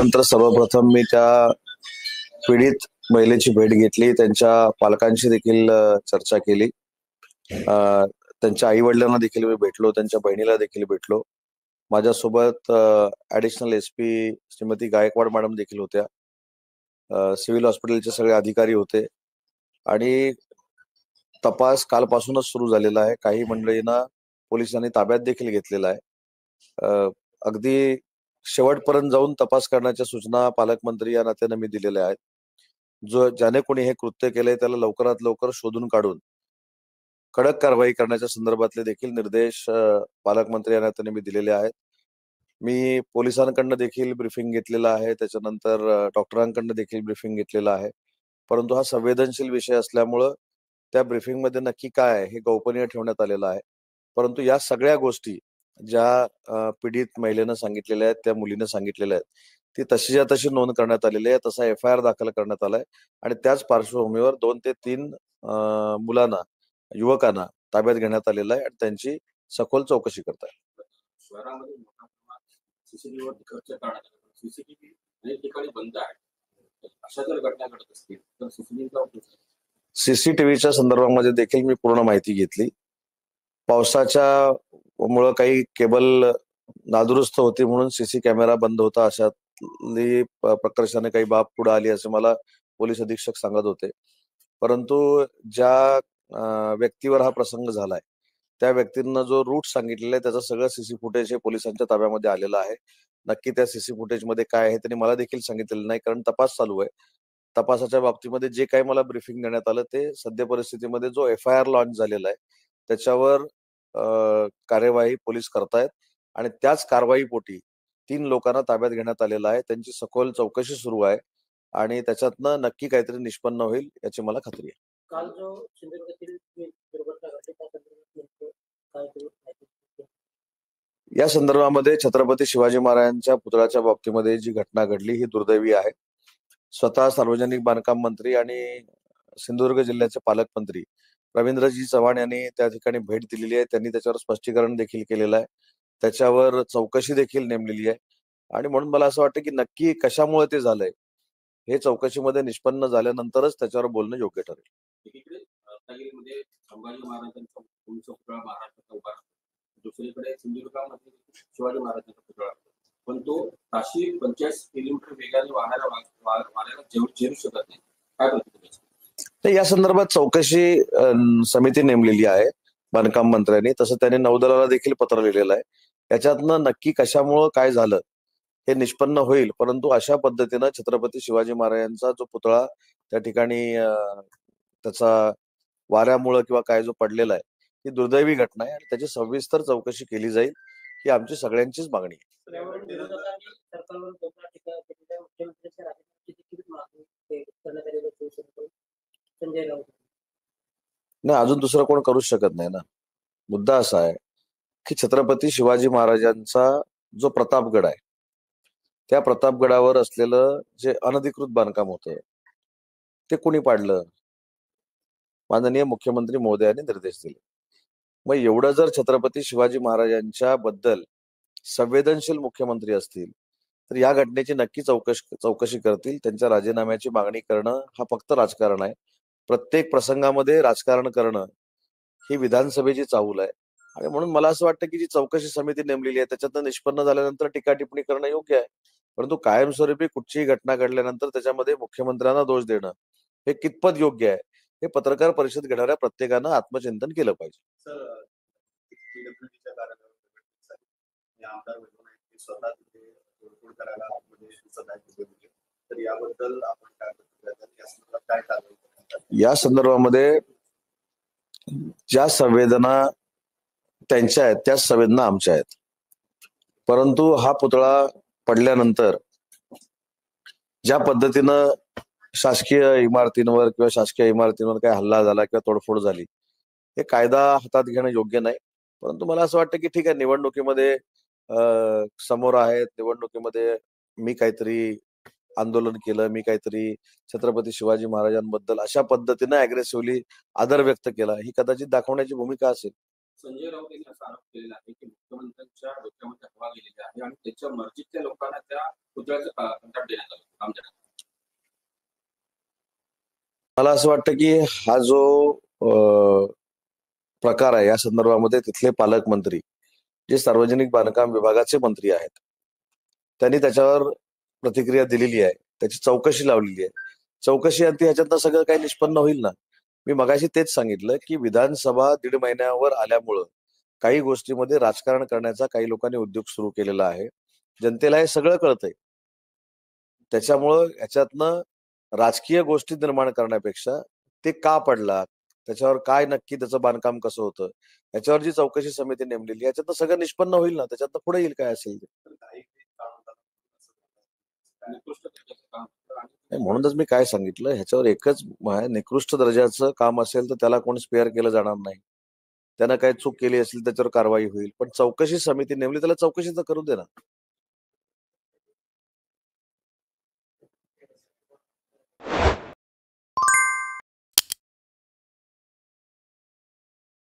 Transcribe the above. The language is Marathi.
पाहिल्यानंतर सर्वप्रथम मी त्या पीडित महिलेची भेट घेतली, त्यांच्या पालकांशी देखील चर्चा केली, त्यांच्या आई वडिलांना देखील मी भेटलो, त्यांच्या बहिणीला देखील भेटलो. माझ्यासोबत additional SP Shrimati Gaikwad madam देखील होत्या, सिव्हिल हॉस्पिटलचे सगळे अधिकारी होते आणि तपास कालपासूनच सुरू झालेला आहे. काही मंडळींना पोलिसांनी ताब्यात देखील घेतलेला आहे. अगदी शेवटपर्यंत जाऊन तपास करण्याच्या सूचना पालकमंत्री या नात्याने मी दिलेल्या आहेत. ज्याने कोणी हे कृत्य केले त्याला लवकरात लवकर शोधून काढून कडक कारवाई करण्याच्या संदर्भातले देखील निर्देश पालकमंत्री या नात्याने मी दिलेले आहेत. मी पोलिसांकडनं देखील ब्रीफिंग घेतलेलं आहे, त्याच्यानंतर डॉक्टरांकडनं देखील ब्रीफिंग घेतलेलं आहे. परंतु हा संवेदनशील विषय असल्यामुळं त्या ब्रीफिंग मध्ये नक्की काय आहे हे गोपनीय ठेवण्यात आलेलं आहे. परंतु या सगळ्या गोष्टी ज्या पीडित महिलेनं सांगितलेल्या आहेत, त्या मुलीनं सांगितलेल्या आहेत, ती तशीच्या तशी नोंद करण्यात आलेली आहे. तसा FIR दाखल करण्यात आलाय आणि त्याच पार्श्वभूमीवर 2 ते 3 मुलांना, युवकांना ताब्यात घेण्यात आलेलं आहे आणि त्यांची सखोल चौकशी करत आहे. CCTVच्या संदर्भामध्ये देखील मी पूर्ण माहिती घेतली. पावसाच्या मुळे काही केबल नादुरुस्त होती म्हणून CC कॅमेरा बंद होता, अशातली प्रकर्षाने काही बाब पुढे आली असे मला पोलीस अधीक्षक सांगत होते. परंतु ज्या व्यक्तीवर हा प्रसंग झालाय त्या व्यक्तींना जो रूट सांगितलेला आहे त्याचं सगळं CC फुटेज हे पोलिसांच्या ताब्यामध्ये आलेलं आहे. नक्की त्या CC फुटेज मध्ये काय आहे त्यांनी मला देखील सांगितलेलं नाही, कारण तपास चालू आहे. तपासाच्या बाबतीमध्ये जे काही मला ब्रीफिंग देण्यात आलं ते सध्या परिस्थितीमध्ये जो FIR लॉन्च झालेला आहे त्याच्यावर कार्यवाही पोलीस करतायत आणि त्याच कारवाईपोटी 3 लोकांना ताब्यात घेण्यात आलेलं आहे. त्यांची सखोल चौकशी सुरू आहे आणि त्याच्यातनं नक्की काहीतरी निष्पन्न होईल याची मला खात्री आहे. काल जो सिंधुदुर्गातील दुर्घटना घडली त्या संदर्भात काय या संदर्भामध्ये छत्रपती शिवाजी महाराजांच्या पुतळ्याच्या बाबतीमध्ये जी घटना घडली ही दुर्दैवी आहे. स्वतः सार्वजनिक बांधकाम मंत्री आणि सिंधुदुर्ग जिल्ह्याचे पालकमंत्री रवींद्रजी चव्हाण यांनी त्या ठिकाणी भेट दिलेली आहे. त्यांनी त्याच्यावर स्पष्टीकरण देखील केलेलं आहे, त्याच्यावर चौकशी देखील नेमलेली आहे आणि म्हणून मला असं वाटतं की नक्की कशामुळे ते झालंय हे चौकशीमध्ये निष्पन्न झाल्यानंतरच त्याच्यावर बोलणं योग्य ठरेल. रत्नागिरीमध्ये संभाजी महाराजांचा पुतळा महाराष्ट्राचा उभा असतो, दुसरीकडे सिंधुदुर्गामध्ये शिवाजी महाराजांचा पुतळा असतो, पण तो ताशी 45 किलोमीटर वेगाने वाऱ्याला झेलू शकत नाही. काय प्रतिक्रिया? या संदर्भात चौकशी समिती नेमलेली आहे बांधकाम मंत्र्यांनी, तसं त्यांनी नौदलाला देखील पत्र लिहिलेलं आहे. याच्यातनं नक्की कशामुळं काय झालं हे निष्पन्न होईल. परंतु अशा पद्धतीनं छत्रपती शिवाजी महाराजांचा जो पुतळा त्या ठिकाणी त्याचा वाऱ्यामुळं किंवा काय जो पडलेला आहे ही दुर्दैवी घटना आहे आणि त्याची सविस्तर चौकशी केली जाईल ही आमची सगळ्यांचीच मागणी आहे. नाही, अजून दुसरं कोण करूच शकत नाही ना. मुद्दा असा आहे की छत्रपती शिवाजी महाराजांचा जो प्रतापगड आहे त्या प्रतापगडावर असलेलं जे अनधिकृत बांधकाम होतं ते कुणी पाडलं? माननीय मुख्यमंत्री महोदयांनी निर्देश दिले. मग एवढं जर छत्रपती शिवाजी महाराजांच्या बद्दल संवेदनशील मुख्यमंत्री असतील तर या घटनेची नक्की चौकशी करतील. त्यांच्या राजीनाम्याची मागणी करणं हा फक्त राजकारण आहे. प्रत्येक प्रसंगामध्ये राजकारण करणं ही विधानसभेची चाहूल आहे आणि म्हणून मला असं वाटतं की जी चौकशी समिती नेमलेली आहे त्याच्यातनं निष्पन्न झाल्यानंतर टीका टिप्पणी करणं योग्य आहे. परंतु कायमस्वरूपी कुठचीही घटना घडल्यानंतर त्याच्यामध्ये मुख्यमंत्र्यांना दोष देणं हे कितपत योग्य आहे हे पत्रकार परिषद घेणाऱ्या प्रत्येकानं आत्मचिंतन केलं पाहिजे. या संदर्भामध्ये ज्या संवेदना त्यांच्या आहेत त्याच संवेदना आमच्या आहेत. परंतु हा पुतळा पडल्यानंतर ज्या पद्धतीनं शासकीय इमारतींवर किंवा शासकीय इमारतींवर काय हल्ला झाला किंवा तोडफोड झाली हे कायदा हातात घेणं योग्य नाही. परंतु मला असं वाटतं की ठीक आहे, निवडणुकीमध्ये समोर आहेत, निवडणुकीमध्ये मी काहीतरी आंदोलन केलं, मी काहीतरी छत्रपती शिवाजी महाराजांबद्दल अशा पद्धतीनं अग्रेसिव्हली आदर व्यक्त केला, ही कदाचित दाखवण्याची भूमिका असेल. संजय राऊत यांनी असा आरोप केलेला आहे की मुख्यमंत्र्यांच्या डोक्यामध्ये हवा गेलेली आहे आणि त्याच्या मर्जीतल्या लोकांना त्या पुतळ्याचं कंत्राट देण्यात आलं, काम देण्यात आलं. मला असं वाटतं की हा जो प्रकार आहे या संदर्भामध्ये तिथले पालकमंत्री जे सार्वजनिक बांधकाम विभागाचे मंत्री आहेत त्यांनी त्याच्यावर प्रतिक्रिया दिलेली आहे, त्याची चौकशी लावलेली आहे. चौकशी अंती ह्याच्यातनं सगळं काही निष्पन्न होईल ना. मी मगाशी तेच सांगितलं की विधानसभा 1.5 महिन्यावर आल्यामुळं काही गोष्टीमध्ये राजकारण करण्याचा काही लोकांनी उद्योग सुरू केलेला आहे. जनतेला हे सगळं कळतंय. त्याच्यामुळं याच्यातनं राजकीय गोष्टी निर्माण करण्यापेक्षा ते का पडला, त्याच्यावर काय नक्की त्याचं बांधकाम कसं होतं, याच्यावर जी चौकशी समिती नेमलेली आहे, याच्यातनं सगळं निष्पन्न होईल ना. त्याच्यातनं पुढे येईल काय असेल ते. निकृष्ट दर्जाचं काम होतं आणि नाही, म्हणूनच मी काय सांगितलं ह्याच्यावर एकच आहे, निकृष्ट दर्जाचं काम असेल तर त्याला कोण स्पेअर केलं जाणार नाही. त्यानं काही चूक केली असेल त्याच्यावर कारवाई होईल. पण चौकशी समिती नेमली, त्याला चौकशी तर करू दे ना.